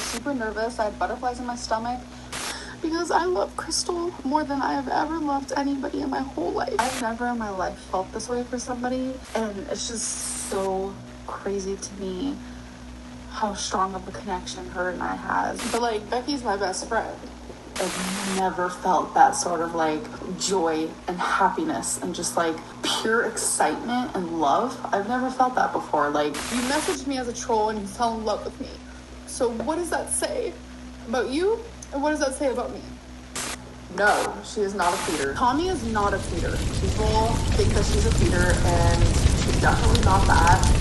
super nervous. I had butterflies in my stomach because I love Crystal more than I have ever loved anybody in my whole life. I've never in my life felt this way for somebody, and it's just so crazy to me how strong of a connection her and I has. But like, Becky's my best friend. I've never felt that sort of like joy and happiness and just like pure excitement and love. I've never felt that before. Like, you messaged me as a troll and you fell in love with me. So what does that say about you? And what does that say about me? No, she is not a feeder. Tommy is not a feeder. People think that she's a feeder, and she's definitely not that.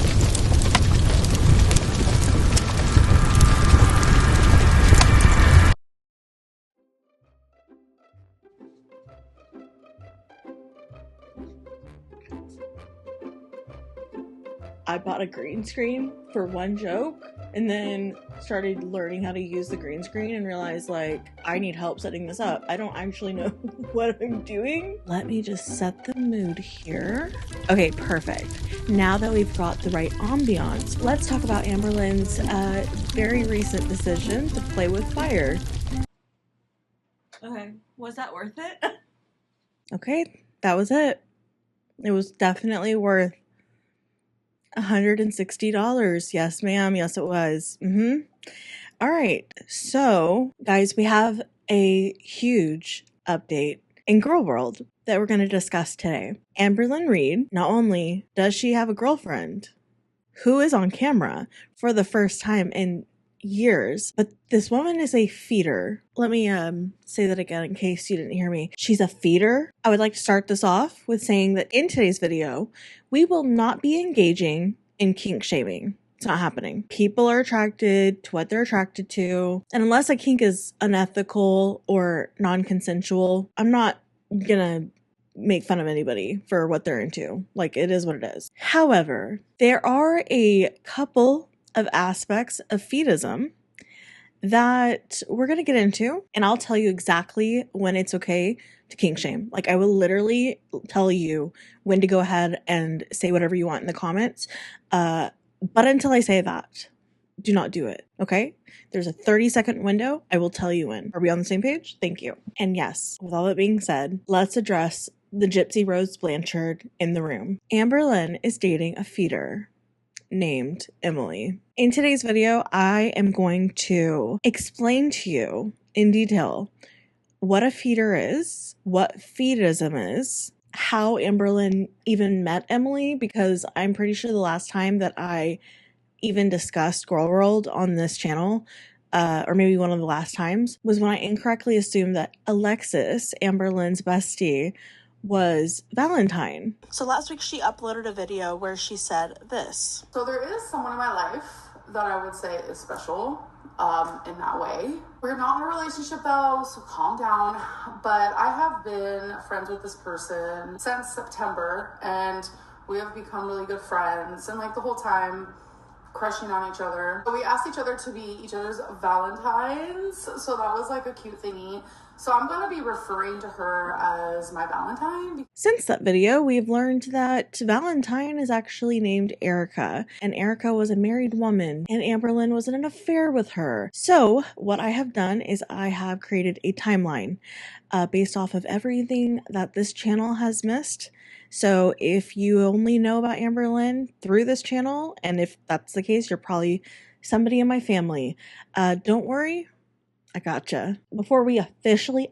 I bought a green screen for one joke and then started learning how to use the green screen and realized, like, I need help setting this up. I don't actually know what I'm doing. Let me just set the mood here. Okay, perfect. Now that we've got the right ambiance, let's talk about Amberlynn's very recent decision to play with fire. Okay, was that worth it? Okay, that was it. It was definitely worth $160. Yes, ma'am. Yes, it was. All right. So, guys, we have a huge update in girl world that we're going to discuss today. Amberlynn Reid, not only does she have a girlfriend who is on camera for the first time in years, but this woman is a feeder. Let me say that again in case you didn't hear me. She's a feeder. I would like to start this off with saying that in today's video, we will not be engaging in kink shaming. It's not happening. People are attracted to what they're attracted to, and unless a kink is unethical or non-consensual, I'm not gonna make fun of anybody for what they're into. Like, it is what it is. However, there are a couple of aspects of feedism that we're going to get into, and I'll tell you exactly when it's okay to kink shame. Like, I will literally tell you when to go ahead and say whatever you want in the comments. But until I say that, do not do it. Okay? There's a 30-second window. I will tell you when. Are we on the same page? Thank you. And yes, with all that being said, let's address the Gypsy Rose Blanchard in the room. Amberlynn is dating a feeder named Emily. In today's video, I am going to explain to you in detail what a feeder is, what feedism is, how Amberlynn even met Emily, because I'm pretty sure the last time that I even discussed Girl World on this channel, or maybe one of the last times, was when I incorrectly assumed that Alexis, Amberlynn's bestie, was Valentine. So last week she uploaded a video where she said this. So there is someone in my life that I would say is special in that way. We're not in a relationship though, so calm down. But I have been friends with this person since September, and we have become really good friends, and like the whole time crushing on each other. But we asked each other to be each other's Valentines, so that was like a cute thingy. So I'm going to be referring to her as my Valentine. Since that video, we've learned that Valentine is actually named Erica, and Erica was a married woman, and Amberlynn was in an affair with her. So what I have done is I have created a timeline based off of everything that this channel has missed. So if you only know about Amberlynn through this channel, and if that's the case, you're probably somebody in my family, don't worry. I gotcha. Before we officially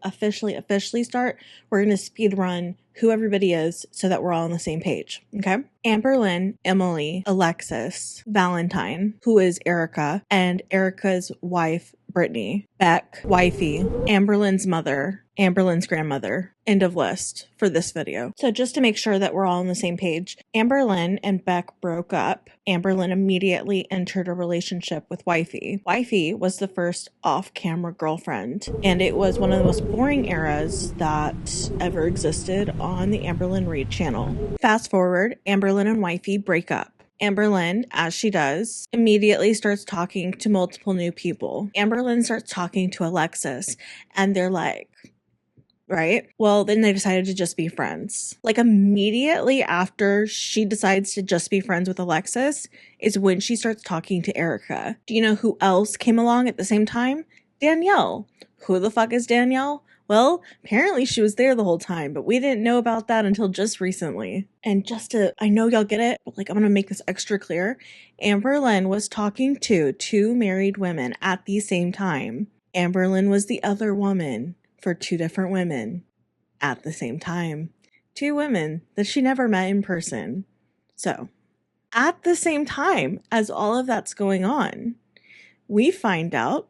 start, we're going to speed run who everybody is so that we're all on the same page. Okay? Amberlynn, Emily, Alexis, Valentine, who is Erica, and Erica's wife, Brittany, Beck, wifey, Amberlynn's mother, Amberlynn's grandmother. End of list for this video. So just to make sure that we're all on the same page, Amberlynn and Beck broke up. Amberlynn immediately entered a relationship with wifey. Wifey was the first off-camera girlfriend, and it was one of the most boring eras that ever existed on the Amberlynn Reid channel. Fast forward, Amberlynn and wifey break up. Amberlynn, as she does, immediately starts talking to multiple new people. Amberlynn starts talking to Alexis, and they're like, right? Well, then they decided to just be friends. Like immediately after she decides to just be friends with Alexis is when she starts talking to Erica. Do you know who else came along at the same time? Danielle. Who the fuck is Danielle? Well, apparently she was there the whole time, but we didn't know about that until just recently. And I know y'all get it, but like I'm gonna make this extra clear. Amberlynn was talking to 2 married women at the same time. Amberlynn was the other woman for 2 different women at the same time. 2 women that she never met in person. So, at the same time as all of that's going on, we find out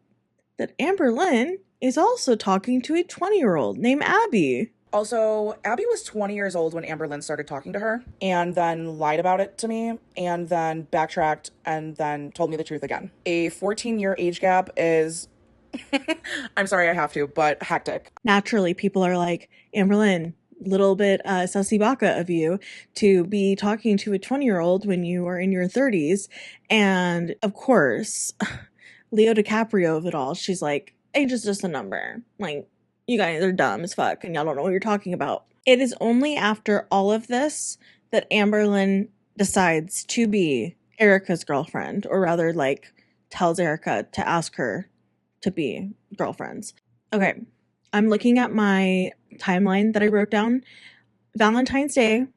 that Amberlynn is also talking to a 20-year-old named Abby. Also, Abby was 20 years old when Amberlynn started talking to her, and then lied about it to me, and then backtracked, and then told me the truth again. A 14-year age gap is, I'm sorry I have to, but hectic. Naturally, people are like, Amberlynn, little bit sussy baka of you to be talking to a 20-year-old when you are in your 30s. And of course, Leo DiCaprio of it all, she's like, age is just a number. Like, you guys are dumb as fuck and y'all don't know what you're talking about. It is only after all of this that Amberlynn decides to be Erica's girlfriend, or rather, like, tells Erica to ask her to be girlfriends. Okay, I'm looking at my timeline that I wrote down. Valentine's Day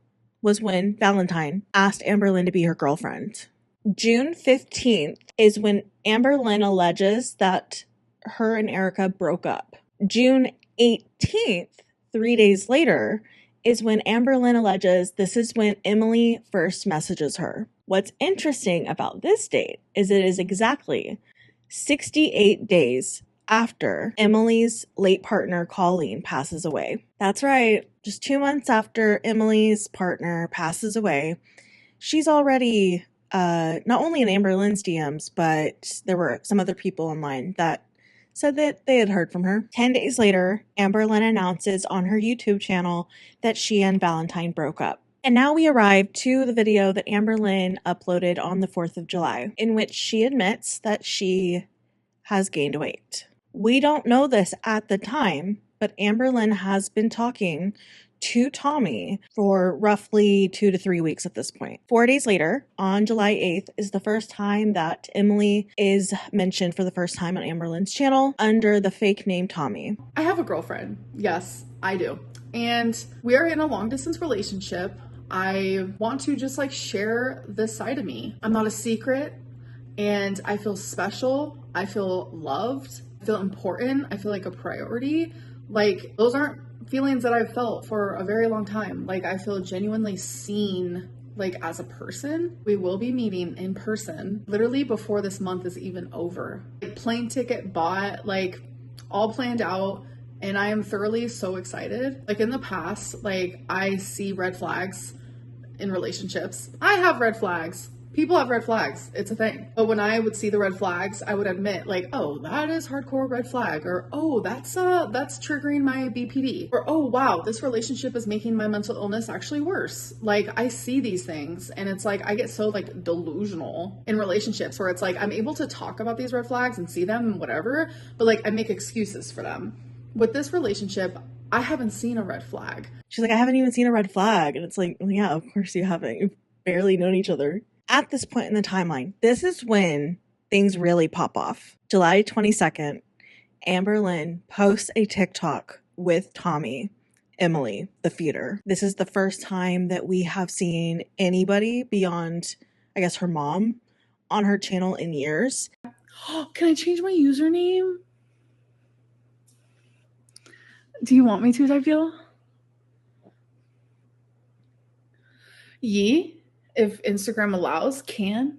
was when Valentine asked Amberlynn to be her girlfriend. June 15th is when Amberlynn alleges that her and Erica broke up. June 18th, 3 days later, is when Amberlynn alleges this is when Emily first messages her. What's interesting about this date is it is exactly 68 days after Emily's late partner Colleen passes away. That's right, just 2 months after Emily's partner passes away, she's already not only in Amberlynn's DMs, but there were some other people online that said that they had heard from her. 10 days later, Amberlynn announces on her YouTube channel that she and Valentine broke up. And now we arrive to the video that Amberlynn uploaded on the 4th of July, in which she admits that she has gained weight. We don't know this at the time, but Amberlynn has been talking to Tommy for roughly 2 to 3 weeks at this point. 4 days later, on July 8th, is the first time that Emily is mentioned for the first time on Amberlynn's channel under the fake name Tommy. I have a girlfriend. Yes, I do. And we are in a long distance relationship. I want to just like share this side of me. I'm not a secret, and I feel special. I feel loved. I feel important. I feel like a priority. Like, those aren't feelings that I've felt for a very long time. Like, I feel genuinely seen, like, as a person. We will be meeting in person literally before this month is even over. Like, plane ticket bought, like, all planned out, and I am thoroughly so excited. Like, in the past, like, I see red flags in relationships. I have red flags. People have red flags. It's a thing. But when I would see the red flags, I would admit, like, oh, that is hardcore red flag, or oh, that's triggering my BPD, or oh, wow, this relationship is making my mental illness actually worse. Like, I see these things, and it's like I get so like delusional in relationships where it's like I'm able to talk about these red flags and see them and whatever, but like I make excuses for them. With this relationship, I haven't seen a red flag. She's like, I haven't even seen a red flag. And it's like, well, yeah, of course you haven't. You've barely known each other. At this point in the timeline, this is when things really pop off. July 22nd, Amberlynn posts a TikTok with Tommy, Emily, the feeder. This is the first time that we have seen anybody beyond, I guess, her mom on her channel in years. Can I change my username? Do you want me to, I feel? Yee? If Instagram allows, can.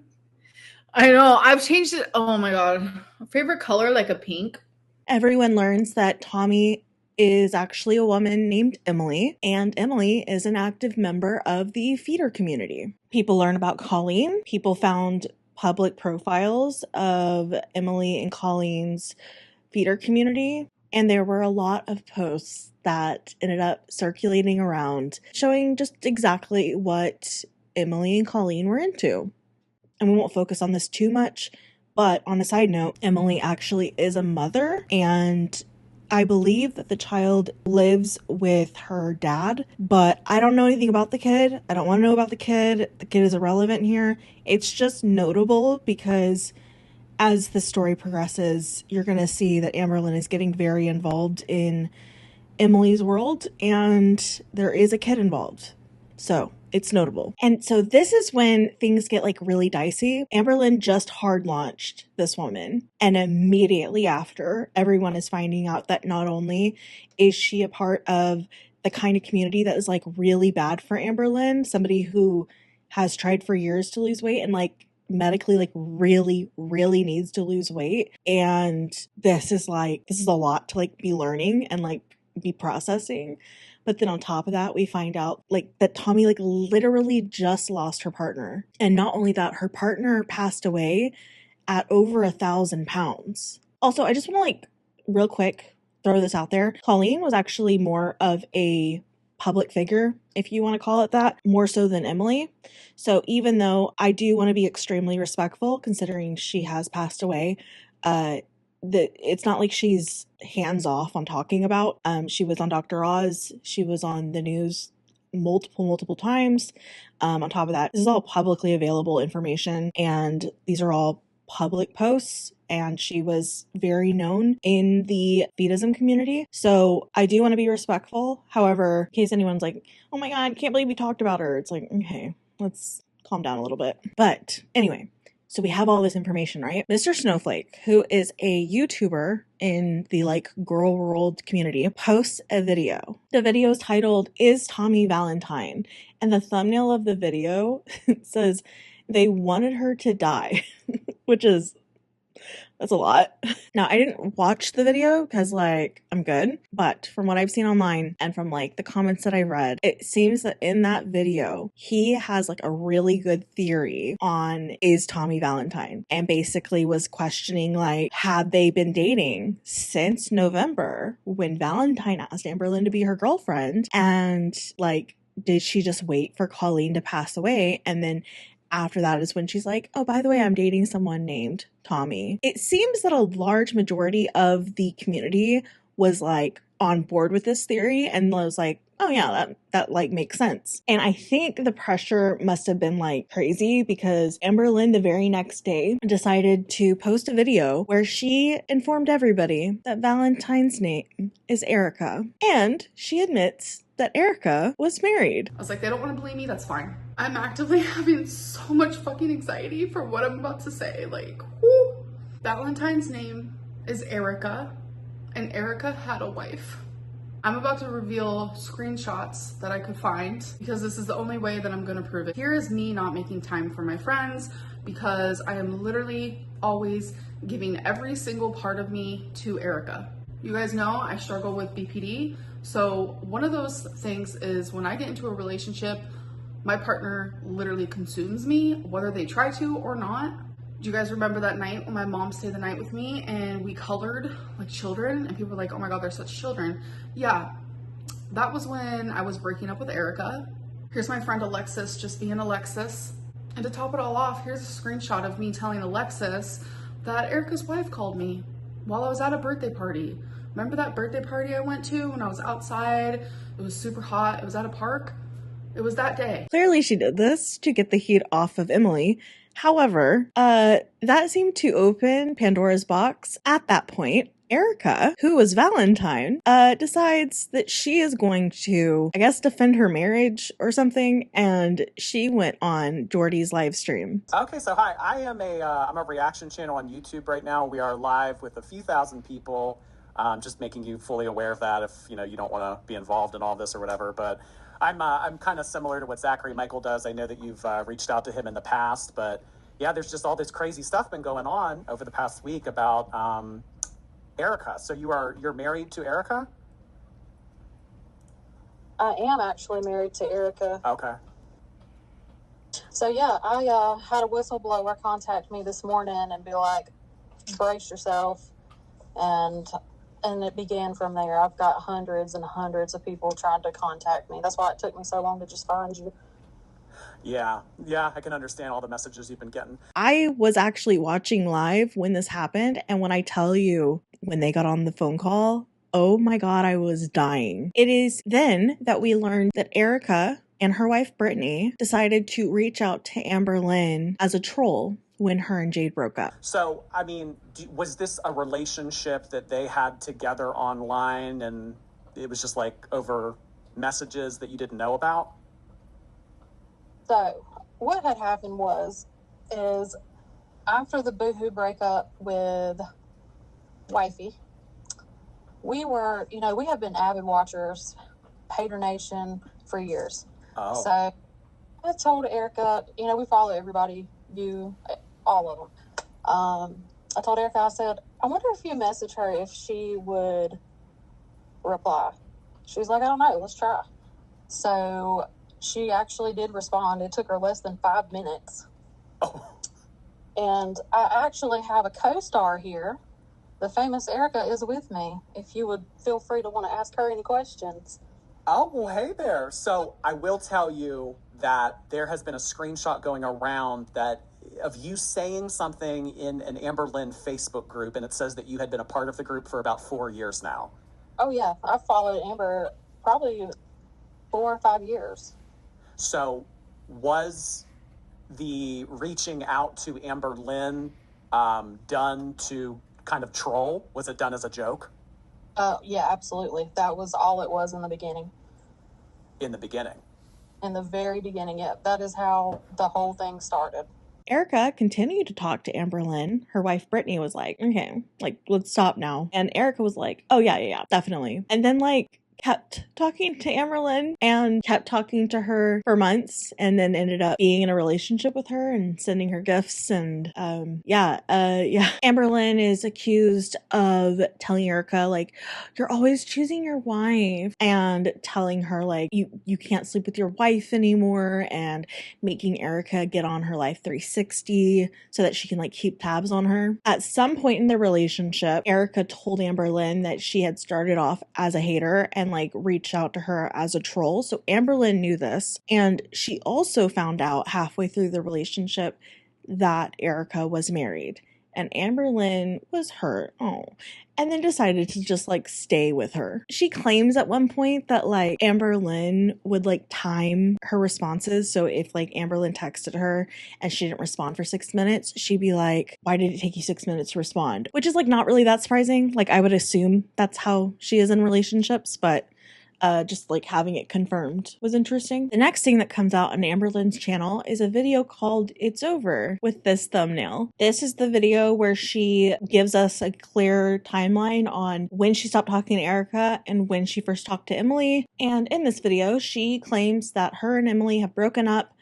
I know, I've changed it. Oh my god. Favorite color, like a pink. Everyone learns that Tommy is actually a woman named Emily, and Emily is an active member of the feeder community. People learn about Colleen. People found public profiles of Emily and Colleen's feeder community, and there were a lot of posts that ended up circulating around showing just exactly what Emily and Colleen were into. And we won't focus on this too much, but on a side note, Emily actually is a mother, and I believe that the child lives with her dad, but I don't know anything about the kid. I don't want to know about the kid. The kid is irrelevant here. It's just notable because as the story progresses, you're going to see that Amberlynn is getting very involved in Emily's world, and there is a kid involved. So it's notable. And so this is when things get like really dicey. Amberlynn just hard launched this woman, and immediately after, everyone is finding out that not only is she a part of the kind of community that is like really bad for Amberlynn, somebody who has tried for years to lose weight and like medically like really needs to lose weight, and this is a lot to like be learning and like be processing. But then on top of that, we find out like that Tommy like literally just lost her partner, and not only that, her partner passed away at over 1,000 pounds. Also, I just want to like real quick throw this out there. Colleen was actually more of a public figure, if you want to call it that, more so than Emily. So even though I do want to be extremely respectful, considering she has passed away, that it's not like she's hands off on talking about. She was on Dr. Oz. She was on the news multiple times. On top of that, this is all publicly available information, and these are all public posts, and she was very known in the Feedism community. So I do want to be respectful. However, in case anyone's like, oh my God, can't believe we talked about her. It's like, okay, let's calm down a little bit. But anyway, so we have all this information, right? Mr. Snowflake, who is a YouTuber in the like girl world community, posts a video. The video is titled, "Is Tommy Valentine?" And the thumbnail of the video says, "They wanted her to die," which is, that's a lot. Now, I didn't watch the video because, like, I'm good. But from what I've seen online and from, like, the comments that I read, it seems that in that video, he has, like, a really good theory on is Tommy Valentine. And basically was questioning, like, had they been dating since November when Valentine asked Amberlynn to be her girlfriend? And, like, did she just wait for Colleen to pass away? And then after that is when she's like, oh, by the way, I'm dating someone named Tommy. It seems that a large majority of the community was like on board with this theory and was like, oh yeah, that like makes sense. And I think the pressure must have been like crazy because Amberlynn the very next day decided to post a video where she informed everybody that Valentine's name is Erica. And she admits that Erica was married. I was like, they don't want to believe me, that's fine. I'm actively having so much fucking anxiety for what I'm about to say. Like, whoo. Valentine's name is Erica, and Erica had a wife. I'm about to reveal screenshots that I could find because this is the only way that I'm gonna prove it. Here is me not making time for my friends because I am literally always giving every single part of me to Erica. You guys know I struggle with BPD. So one of those things is when I get into a relationship, my partner literally consumes me, whether they try to or not. Do you guys remember that night when my mom stayed the night with me and we colored like children and people were like, oh my God, they're such children. Yeah, that was when I was breaking up with Erica. Here's my friend Alexis just being Alexis. And to top it all off, here's a screenshot of me telling Alexis that Erica's wife called me while I was at a birthday party. Remember that birthday party I went to when I was outside? It was super hot. It was at a park. It was that day. Clearly she did this to get the heat off of Emily. However, that seemed to open Pandora's box. At that point, Erica, who was Valentine, decides that she is going to, I guess, defend her marriage or something, and she went on Jordy's live stream. Okay, so hi, I'm a reaction channel on YouTube right now. We are live with a few thousand people. Just making you fully aware of that if you don't want to be involved in all this or whatever. But I'm kind of similar to what Zachary Michael does. I know that you've reached out to him in the past, but yeah, there's just all this crazy stuff been going on over the past week about Erica. So you're married to Erica? I am actually married to Erica. Okay. So yeah, I had a whistleblower contact me this morning and be like, brace yourself. And it began from there. I've got hundreds and hundreds of people trying to contact me. That's why it took me so long to just find you. Yeah, I can understand all the messages you've been getting. I was actually watching live when this happened, and when I tell you, when they got on the phone call oh my God, I was dying. It is then that we learned that Erica and her wife Brittany decided to reach out to Amberlynn as a troll when her and Jade broke up. So, I mean, was this a relationship that they had together online and it was just like over messages that you didn't know about? So what had happened is after the boohoo breakup with wifey, we were, we have been avid watchers, Pater Nation, for years. Oh. So I told Erica, we follow everybody, all of them. I told Erica, I said, I wonder if you message her if she would reply. She was like, I don't know, let's try. So she actually did respond. It took her less than 5 minutes. Oh. And I actually have a co-star here. The famous Erica is with me. If you would feel free to want to ask her any questions. Oh, well, hey there. So I will tell you that there has been a screenshot going around of you saying something in an Amberlynn Facebook group, and it says that you had been a part of the group for about 4 years now. Oh, yeah. I've followed Amber probably 4 or 5 years. So was the reaching out to Amberlynn done to kind of troll? Was it done as a joke? Yeah, absolutely. That was all it was in the beginning. In the beginning? In the very beginning, yeah. That is how the whole thing started. Erica continued to talk to Amberlynn. Her wife Brittany was like, okay, let's stop now. And Erica was like, oh yeah, definitely. And then kept talking to Amberlynn and kept talking to her for months, and then ended up being in a relationship with her and sending her gifts. And Amberlynn is accused of telling Erica you're always choosing your wife, and telling her you can't sleep with your wife anymore, and making Erica get on her Life 360 so that she can keep tabs on her. At some point in the relationship, Erica told Amberlynn that she had started off as a hater and reached out to her as a troll. So Amberlynn knew this, and she also found out halfway through the relationship that Erica was married, and Amberlynn was hurt. And then decided to just stay with her. She claims at one point that Amberlynn would time her responses. So if Amberlynn texted her and she didn't respond for 6 minutes, she'd be like, why did it take you 6 minutes to respond? Which is not really that surprising. I would assume that's how she is in relationships, but just having it confirmed was interesting. The next thing that comes out on Amberlynn's channel is a video called It's Over with this thumbnail. This is the video where she gives us a clear timeline on when she stopped talking to Erica and when she first talked to Emily. And in this video, she claims that her and Emily have broken up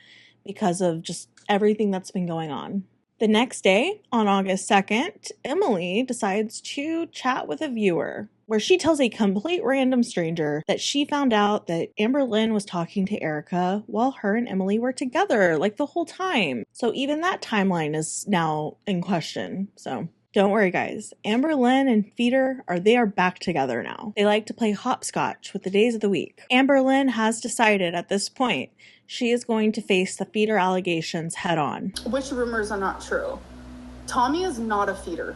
because of just everything that's been going on. The next day, on August 2nd, Emily decides to chat with a viewer, where she tells a complete random stranger that she found out that Amberlynn was talking to Erica while her and Emily were together the whole time. So even that timeline is now in question. So don't worry, guys. Amberlynn and Feeder are back together now. They like to play hopscotch with the days of the week. Amberlynn has decided at this point she is going to face the Feeder allegations head on. Which rumors are not true. Tommy is not a feeder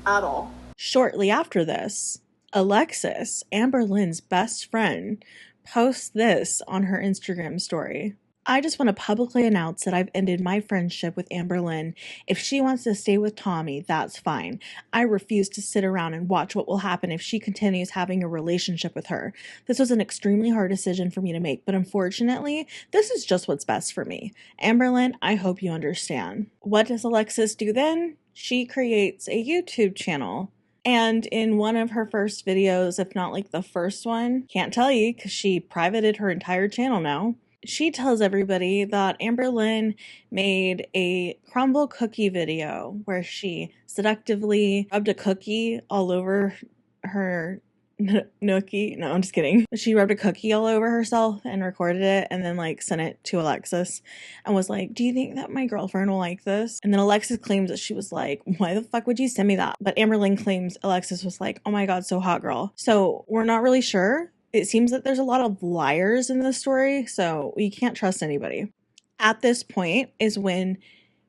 at all. Shortly after this, Alexis, Amberlynn's best friend, posts this on her Instagram story. I just want to publicly announce that I've ended my friendship with Amberlynn. If she wants to stay with Tommy, that's fine. I refuse to sit around and watch what will happen if she continues having a relationship with her. This was an extremely hard decision for me to make, but unfortunately, this is just what's best for me. Amberlynn, I hope you understand. What does Alexis do then? She creates a YouTube channel. And in one of her first videos, if not the first one, can't tell you because she privated her entire channel now, she tells everybody that Amberlynn made a crumble cookie video where she seductively rubbed a cookie all over her nookie. No, I'm just kidding. She rubbed a cookie all over herself and recorded it and then sent it to Alexis and was like, do you think that my girlfriend will like this? And then Alexis claims that she was like, why the fuck would you send me that? But Amberlynn claims Alexis was like, oh my god, so hot, girl. So we're not really sure. It seems that there's a lot of liars in this story, so we can't trust anybody. At this point is when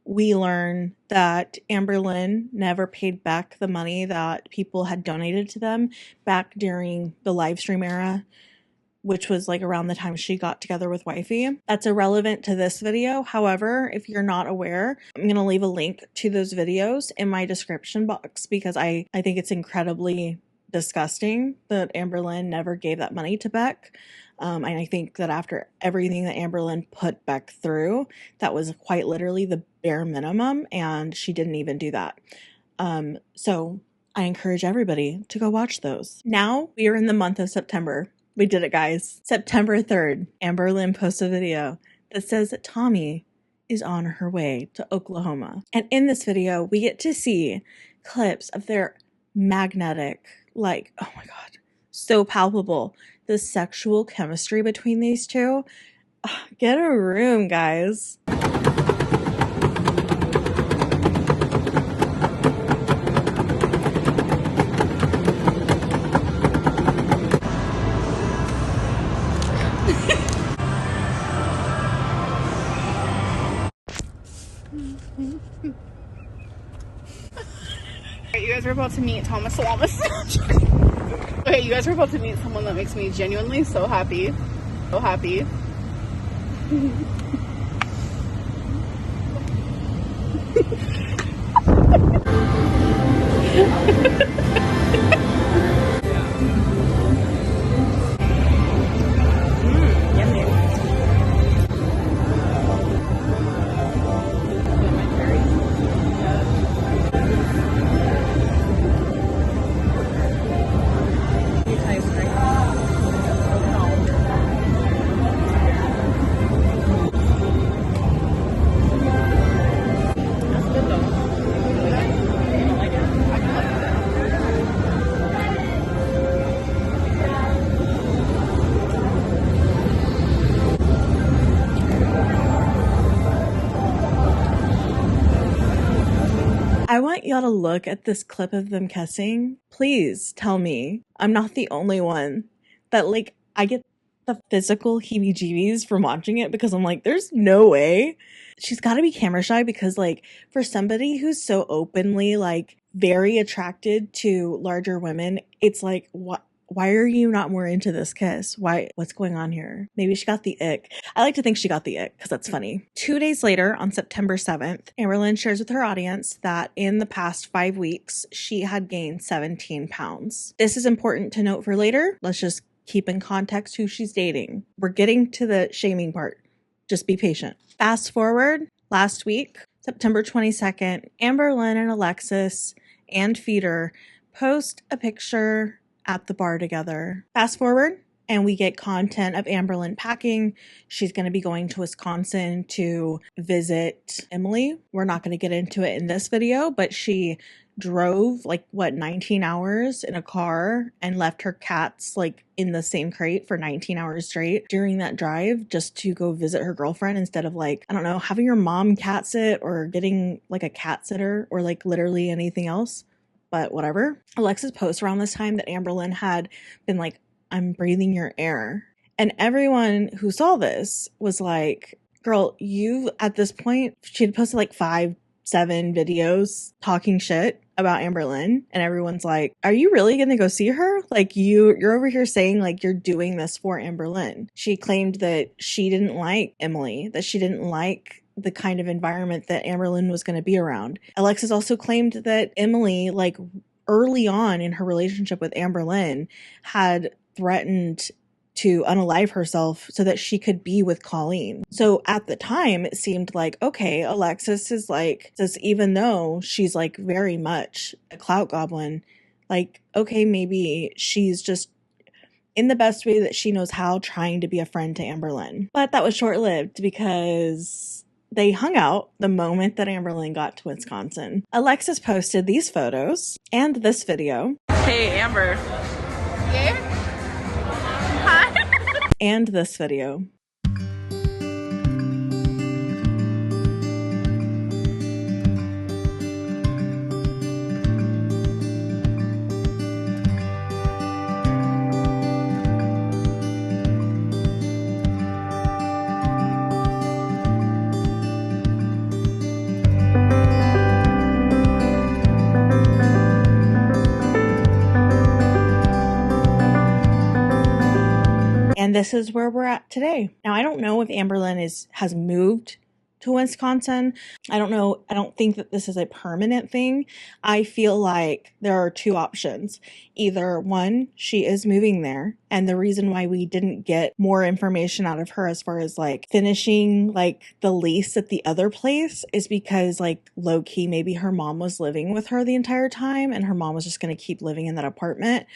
we learn that Amberlynn never paid back the money that people had donated to them back during the live stream era, which was like around the time she got together with Wifey. That's irrelevant to this video. However, if you're not aware, I'm going to leave a link to those videos in my description box because I think it's incredibly disgusting that Amberlynn never gave that money to Beck. And I think that after everything that Amberlynn put Beck through, that was quite literally the bare minimum, and she didn't even do that. So I encourage everybody to go watch those. Now we are in the month of September. We did it, guys. September 3rd, Amberlynn posts a video that says that Tommy is on her way to Oklahoma. And in this video, we get to see clips of their magnetic, like, oh my God, so palpable, the sexual chemistry between these two. Get a room, guys. You guys are about to meet Thomas Salamis. Okay, you guys are about to meet someone that makes me genuinely so happy. So happy. I want y'all to look at this clip of them kissing. Please tell me I'm not the only one that, like, I get the physical heebie-jeebies from watching it because I'm like, there's no way. She's got to be camera shy because, like, for somebody who's so openly, like, very attracted to larger women, it's like, what? Why are you not more into this kiss? What's going on here? Maybe she got the ick. I like to think she got the ick because that's funny. 2 days later, on September 7th, Amberlynn shares with her audience that in the past 5 weeks, she had gained 17 pounds. This is important to note for later. Let's just keep in context who she's dating. We're getting to the shaming part. Just be patient. Fast forward, last week, September 22nd, Amberlynn and Alexis and Feeder post a picture at the bar together. Fast forward, and we get content of Amberlynn packing. She's going to be going to Wisconsin to visit Emily. We're not going to get into it in this video, but she drove 19 hours in a car and left her cats in the same crate for 19 hours straight during that drive just to go visit her girlfriend instead of I don't know, having your mom cat sit or getting a cat sitter or literally anything else. But whatever. Alexis posts around this time that Amberlynn had been like, I'm breathing your air. And everyone who saw this was like, girl, you at this point, she had posted 5-7 videos talking shit about Amberlynn. And everyone's like, are you really going to go see her? You're over here saying you're doing this for Amberlynn. She claimed that she didn't like Emily, that she didn't like the kind of environment that Amberlynn was going to be around. Alexis also claimed that Emily, early on in her relationship with Amberlynn, had threatened to unalive herself so that she could be with Colleen. So at the time, it seemed like, okay, Alexis is says even though she's very much a Clout goblin, okay, maybe she's just in the best way that she knows how trying to be a friend to Amberlynn. But that was short-lived because they hung out the moment that Amberlynn got to Wisconsin. Alexis posted these photos and this video. Hey, Amber. Yeah? Hi. And this video. And this is where we're at today. Now, I don't know if Amberlynn has moved to Wisconsin. I don't know. I don't think that this is a permanent thing. I feel like there are two options. Either one, she is moving there. And the reason why we didn't get more information out of her as far as like finishing like the lease at the other place is because like low key, maybe her mom was living with her the entire time and her mom was just going to keep living in that apartment.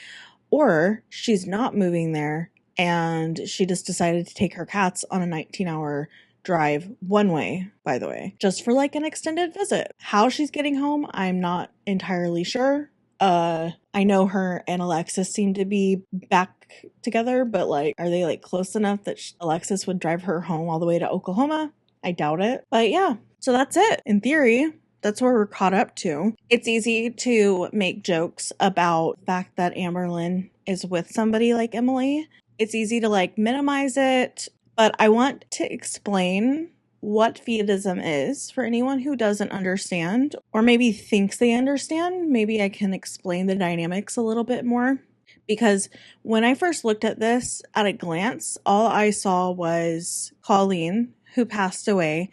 Or she's not moving there and she just decided to take her cats on a 19-hour drive one way, by the way, just for like an extended visit. How she's getting home, I'm not entirely sure. I know her and Alexis seem to be back together, but like, are they like close enough that Alexis would drive her home all the way to Oklahoma? I doubt it. But yeah, so that's it. In theory, that's where we're caught up to. It's easy to make jokes about the fact that Amberlynn is with somebody like Emily. It's easy to like minimize it. But I want to explain what Feedism is for anyone who doesn't understand or maybe thinks they understand. Maybe I can explain the dynamics a little bit more. Because when I first looked at this at a glance, all I saw was Colleen, who passed away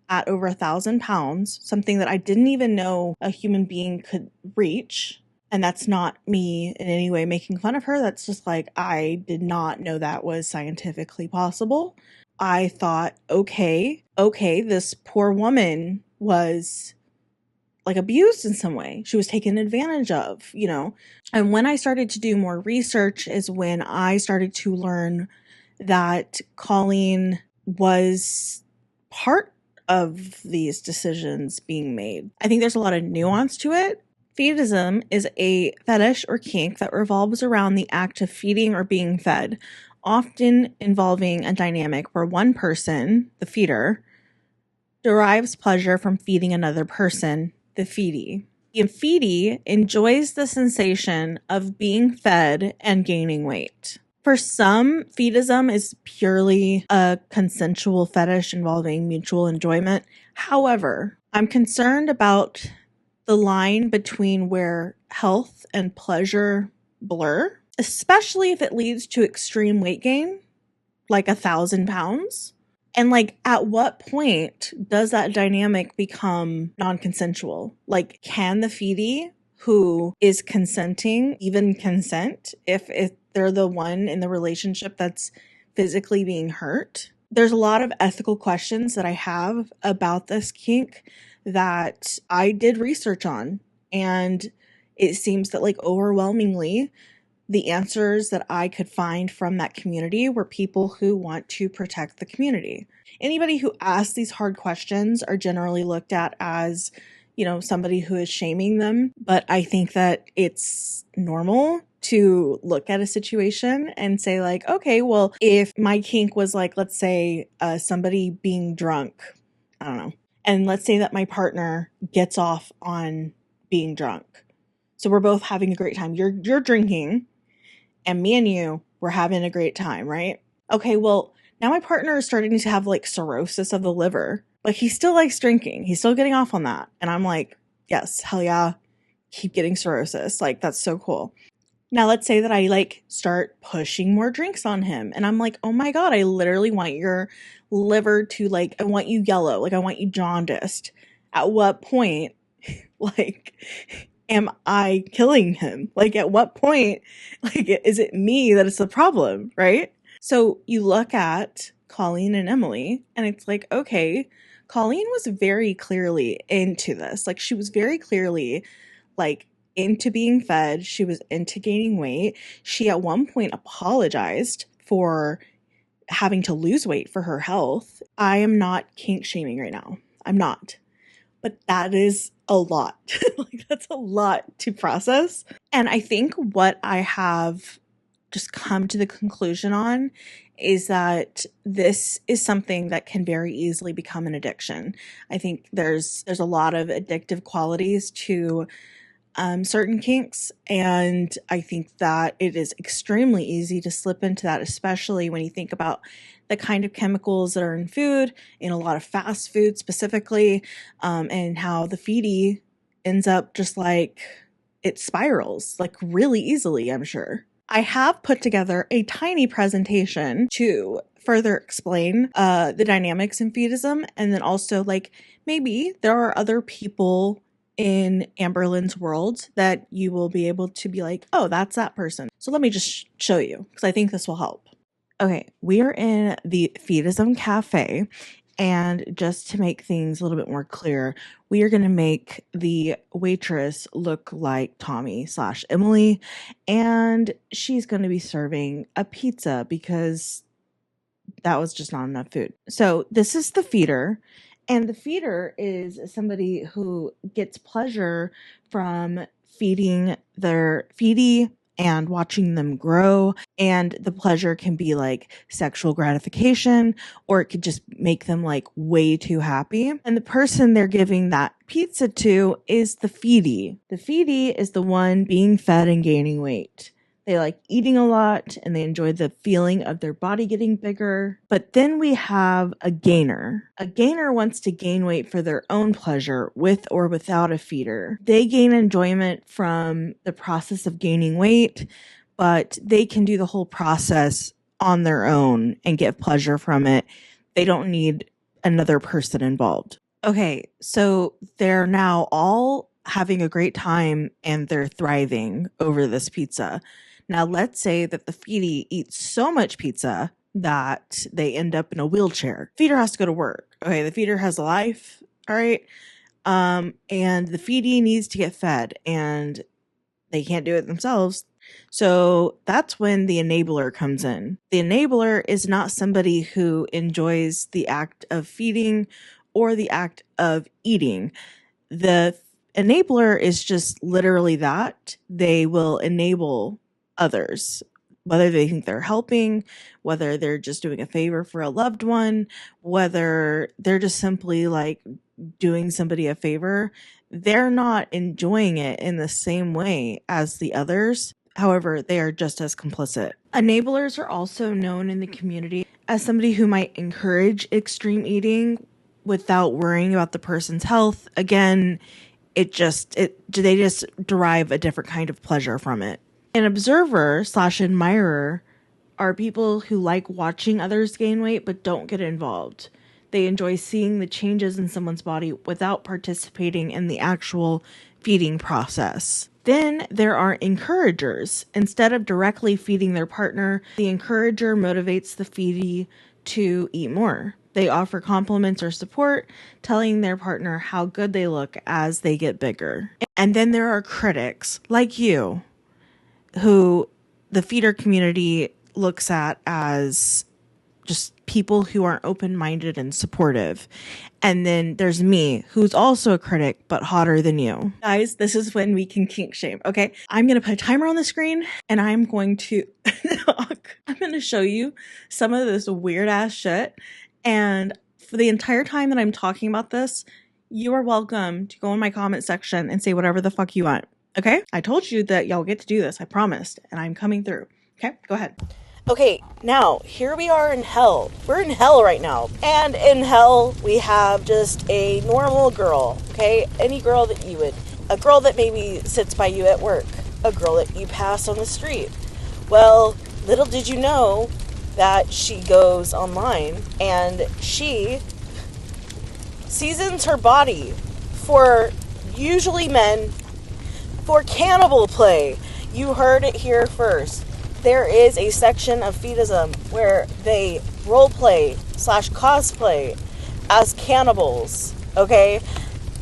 at over 1,000 pounds, something that I didn't even know a human being could reach. And that's not me in any way making fun of her. That's just like, I did not know that was scientifically possible. I thought, okay, this poor woman was like abused in some way. She was taken advantage of, you know. And when I started to do more research is when I started to learn that Colleen was part of these decisions being made. I think there's a lot of nuance to it. Feedism is a fetish or kink that revolves around the act of feeding or being fed, often involving a dynamic where one person, the feeder, derives pleasure from feeding another person, the feedee. The feedee enjoys the sensation of being fed and gaining weight. For some, Feedism is purely a consensual fetish involving mutual enjoyment. However, I'm concerned about the line between where health and pleasure blur, especially if it leads to extreme weight gain, like 1,000 pounds. And like, at what point does that dynamic become non-consensual? Like, can the feedee who is consenting even consent if they're the one in the relationship that's physically being hurt? There's a lot of ethical questions that I have about this kink that I did research on, and it seems that like overwhelmingly the answers that I could find from that community were people who want to protect the community. Anybody who asks these hard questions are generally looked at as, you know, somebody who is shaming them, but I think that it's normal to look at a situation and say like, okay, well, if my kink was like, let's say somebody being drunk, I don't know, and let's say that my partner gets off on being drunk. So we're both having a great time. You're drinking and me and you, we're having a great time, right? Okay, well, now my partner is starting to have like cirrhosis of the liver. Like he still likes drinking. He's still getting off on that. And I'm like, yes, hell yeah. Keep getting cirrhosis. Like that's so cool. Now let's say that I like start pushing more drinks on him. And I'm like, oh my God, I literally want your liver to like, I want you yellow. Like I want you jaundiced. At what point, like, am I killing him? Like at what point, like, is it me that is the problem, right? So you look at Colleen and Emily and it's like, okay, Colleen was very clearly into this. Like she was very clearly like into being fed. She was into gaining weight. She at one point apologized for having to lose weight for her health. I am not kink shaming right now. I'm not. But that is a lot. Like that's a lot to process. And I think what I have just come to the conclusion on is that this is something that can very easily become an addiction. I think there's a lot of addictive qualities to certain kinks, and I think that it is extremely easy to slip into that, especially when you think about the kind of chemicals that are in food, in a lot of fast food specifically, and how the feedie ends up just like it spirals like really easily, I'm sure. I have put together a tiny presentation to further explain the dynamics in Feedism, and then also like maybe there are other people in Amberlynn's world that you will be able to be like, oh, that's that person. So let me just show you because I think this will help. Okay, we are in the Feedism Cafe, and just to make things a little bit more clear, we are going to make the waitress look like Tommy/Emily, and she's going to be serving a pizza because that was just not enough food. So this is the feeder, and the feeder is somebody who gets pleasure from feeding their feedie and watching them grow. And the pleasure can be like sexual gratification, or it could just make them like way too happy. And the person they're giving that pizza to is the feedie. The feedie is the one being fed and gaining weight. They like eating a lot and they enjoy the feeling of their body getting bigger. But then we have a gainer. A gainer wants to gain weight for their own pleasure with or without a feeder. They gain enjoyment from the process of gaining weight, but they can do the whole process on their own and get pleasure from it. They don't need another person involved. Okay, so they're now all having a great time and they're thriving over this pizza. Now, let's say that the feedie eats so much pizza that they end up in a wheelchair. Feeder has to go to work. Okay, the feeder has a life, all right? And the feedie needs to get fed, and they can't do it themselves. So that's when the enabler comes in. The enabler is not somebody who enjoys the act of feeding or the act of eating. The enabler is just literally that. They will enable others, whether they think they're helping, whether they're just doing a favor for a loved one, whether they're just simply like doing somebody a favor. They're not enjoying it in the same way as the others. However, they are just as complicit. Enablers are also known in the community as somebody who might encourage extreme eating without worrying about the person's health. Again, they just derive a different kind of pleasure from it. An observer/admirer are people who like watching others gain weight but don't get involved. They enjoy seeing the changes in someone's body without participating in the actual feeding process. Then there are encouragers. Instead of directly feeding their partner, the encourager motivates the feedie to eat more. They offer compliments or support, telling their partner how good they look as they get bigger. And then there are critics, like you, who the feeder community looks at as just people who aren't open-minded and supportive. And then there's me, who's also a critic, but hotter than you. Guys, this is when we can kink shame, okay? I'm going to put a timer on the screen, and I'm going to show you some of this weird-ass shit. And for the entire time that I'm talking about this, you are welcome to go in my comment section and say whatever the fuck you want. Okay? I told you that y'all get to do this. I promised. And I'm coming through. Okay? Go ahead. Okay, now, here we are in hell. We're in hell right now. And in hell, we have just a normal girl. Okay? Any girl that you would. A girl that maybe sits by you at work. A girl that you pass on the street. Well, little did you know that she goes online and she seasons her body for usually men for cannibal play. You heard it here first. There is a section of Feedism where they roleplay /cosplay as cannibals, okay?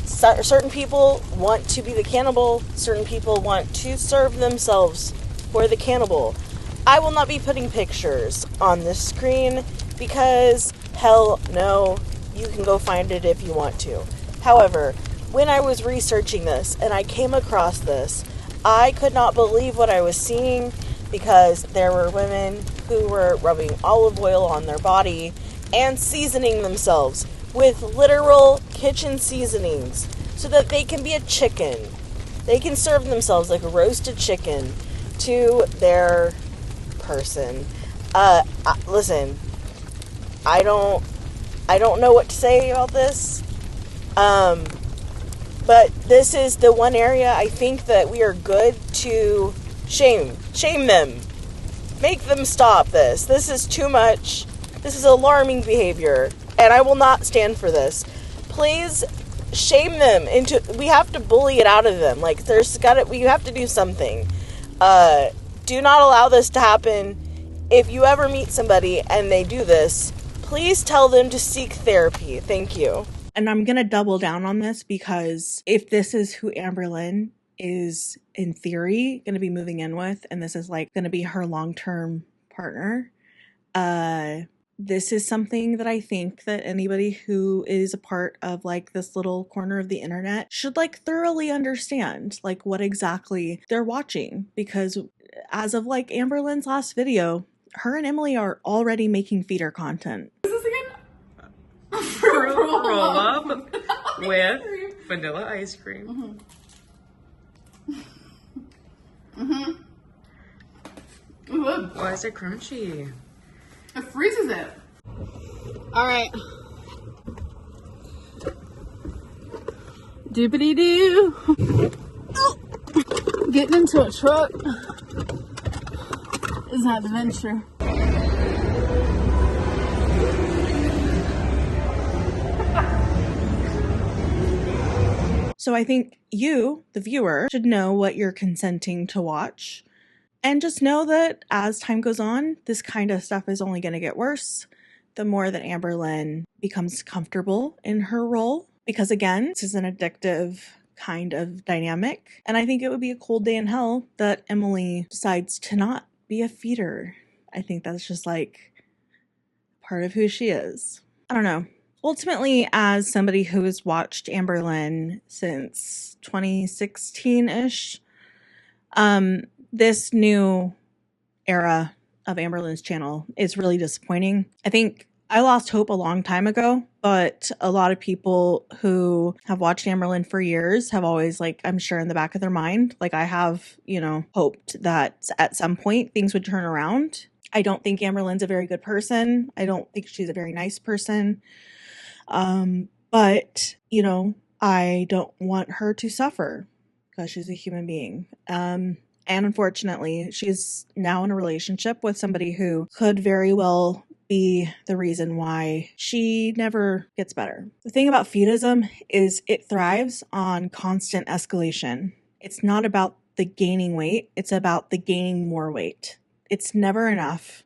Certain people want to be the cannibal. Certain people want to serve themselves for the cannibal. I will not be putting pictures on this screen because, hell no, you can go find it if you want to. However, when I was researching this and I came across this, I could not believe what I was seeing because there were women who were rubbing olive oil on their body and seasoning themselves with literal kitchen seasonings so that they can be a chicken. They can serve themselves like a roasted chicken to their person. Listen, I don't know what to say about this. But this is the one area I think that we are good to shame them. Make them stop this. This is too much. This is alarming behavior, and I will not stand for this. Please shame them into, we have to bully it out of them. Like, we have to do something. Do not allow this to happen. If you ever meet somebody and they do this, please tell them to seek therapy. Thank you. And I'm going to double down on this, because if this is who Amberlynn is, in theory, going to be moving in with, and this is like going to be her long-term partner, this is something that I think that anybody who is a part of like this little corner of the internet should like thoroughly understand like what exactly they're watching, because as of like Amberlynn's last video, her and Emily are already making feeder content. What is this again? Roll up with vanilla ice cream. Why is it crunchy? It freezes it. All right. Doopity doo. Getting into a truck is an adventure. So I think you, the viewer, should know what you're consenting to watch. And just know that as time goes on, this kind of stuff is only going to get worse the more that Amberlynn becomes comfortable in her role. Because again, this is an addictive kind of dynamic. And I think it would be a cold day in hell that Emily decides to not be a feeder. I think that's just like part of who she is. I don't know. Ultimately, as somebody who has watched Amberlynn since 2016-ish, this new era of Amberlynn's channel is really disappointing. I think I lost hope a long time ago, but a lot of people who have watched Amberlynn for years have always, like, I'm sure in the back of their mind, like I have, hoped that at some point things would turn around. I don't think Amberlynn's a very good person. I don't think she's a very nice person. But, I don't want her to suffer because she's a human being. And unfortunately, she's now in a relationship with somebody who could very well be the reason why she never gets better. The thing about Feedism is it thrives on constant escalation. It's not about the gaining weight. It's about the gaining more weight. It's never enough.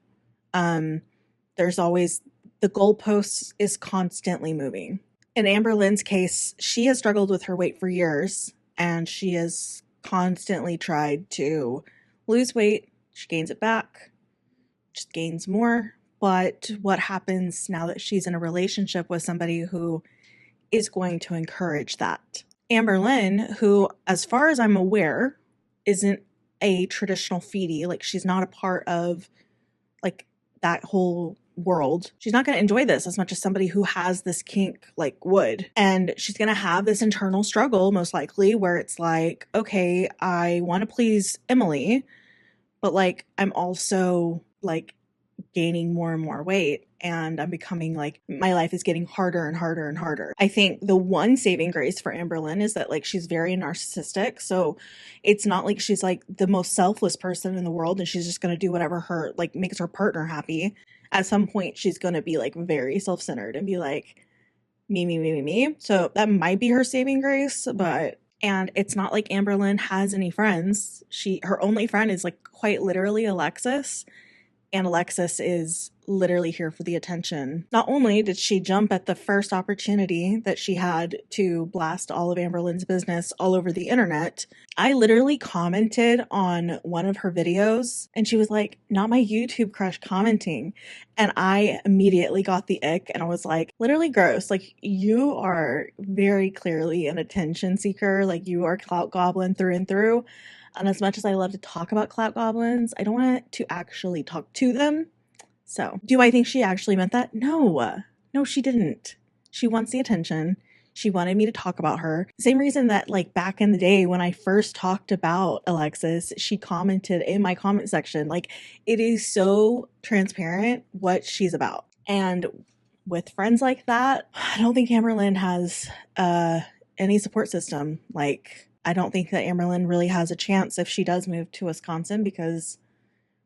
There's always, the goalpost is constantly moving. In Amberlynn's case, she has struggled with her weight for years, and she has constantly tried to lose weight. She gains it back, just gains more. But what happens now that she's in a relationship with somebody who is going to encourage that? Amberlynn, who, as far as I'm aware, isn't a traditional feedie, like she's not a part of like that whole world. She's not going to enjoy this as much as somebody who has this kink like would. And she's going to have this internal struggle, most likely, where it's like, okay, I want to please Emily, but like I'm also like gaining more and more weight, and I'm becoming like, my life is getting harder and harder and harder. I think the one saving grace for Amberlynn is that like she's very narcissistic, so it's not like she's like the most selfless person in the world and she's just going to do whatever her like makes her partner happy. At some point she's going to be like very self-centered and be like me. So that might be her saving grace. But and it's not like Amberlynn has any friends. Her only friend is like quite literally Alexis. And Alexis is literally here for the attention. Not only did she jump at the first opportunity that she had to blast all of Amberlynn's business all over the internet, I literally commented on one of her videos and she was like, not my YouTube crush commenting. And I immediately got the ick and I was like, literally gross. Like, you are very clearly an attention seeker. Like, you are Clout Goblin through and through. And as much as I love to talk about Clout Goblins, I don't want to actually talk to them. So, do I think she actually meant that? No, she didn't. She wants the attention. She wanted me to talk about her. Same reason that like back in the day when I first talked about Alexis, she commented in my comment section. Like, it is so transparent what she's about. And with friends like that, I don't think Amberlynn has any support system. Like, I don't think that Amberlynn really has a chance if she does move to Wisconsin, because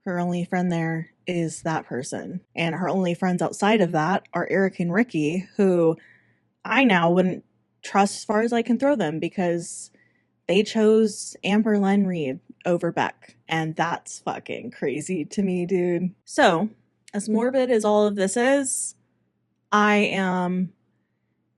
her only friend there is that person. And her only friends outside of that are Eric and Ricky, who I now wouldn't trust as far as I can throw them because they chose Amberlynn Reid over Beck. And that's fucking crazy to me, dude. So, as morbid as all of this is, I am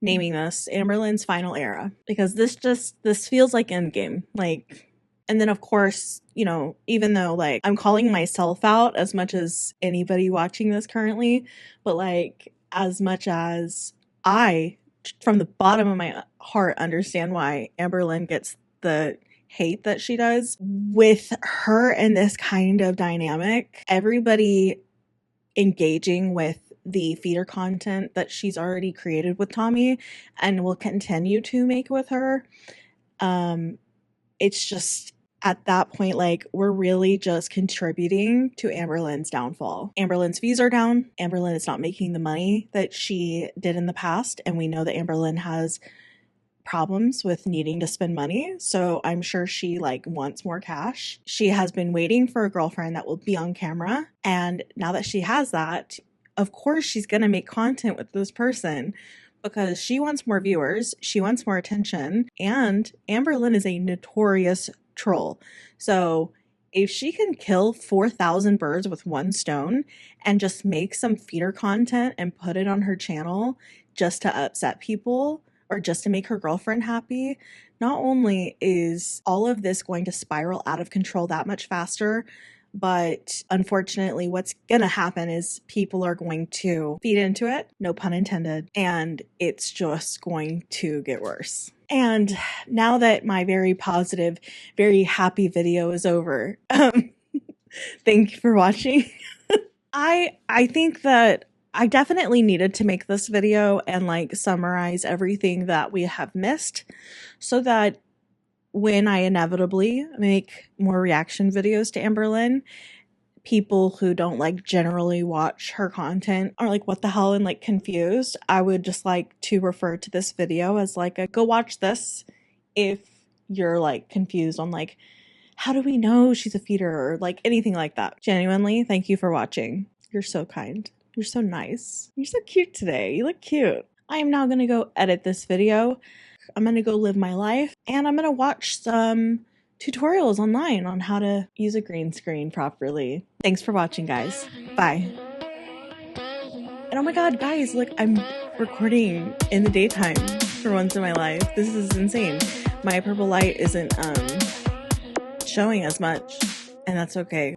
naming this Amberlynn's final era because this feels like endgame. Like, and then of course, you know, even though like I'm calling myself out as much as anybody watching this currently, but like as much as I, from the bottom of my heart, understand why Amberlynn gets the hate that she does. With her and this kind of dynamic, everybody engaging with the feeder content that she's already created with Tommy and will continue to make with her, it's just at that point, like, we're really just contributing to Amberlynn's downfall. Amberlynn's views are down. Amberlynn is not making the money that she did in the past, and we know that Amberlynn has problems with needing to spend money, so I'm sure she like wants more cash. She has been waiting for a girlfriend that will be on camera, and now that she has that, of course she's gonna make content with this person because she wants more viewers, she wants more attention, and Amberlynn is a notorious troll. So if she can kill 4,000 birds with one stone and just make some feeder content and put it on her channel just to upset people or just to make her girlfriend happy, not only is all of this going to spiral out of control that much faster, but unfortunately what's gonna happen is people are going to feed into it, no pun intended, and it's just going to get worse. And now that my very positive, very happy video is over, thank you for watching. I think that I definitely needed to make this video and like summarize everything that we have missed so that when I inevitably make more reaction videos to Amberlynn, people who don't like generally watch her content are like, what the hell, and like confused. I would just like to refer to this video as like a go watch this if you're like confused on like, how do we know she's a feeder or like anything like that. Genuinely, thank you for watching. You're so kind. You're so nice. You're so cute today. You look cute. I am now going to go edit this video. I'm going to go live my life and I'm going to watch some tutorials online on how to use a green screen properly. Thanks for watching, guys. Bye. And oh my god, guys, look, I'm recording in the daytime for once in my life. This is insane. My purple light isn't showing as much, and that's okay.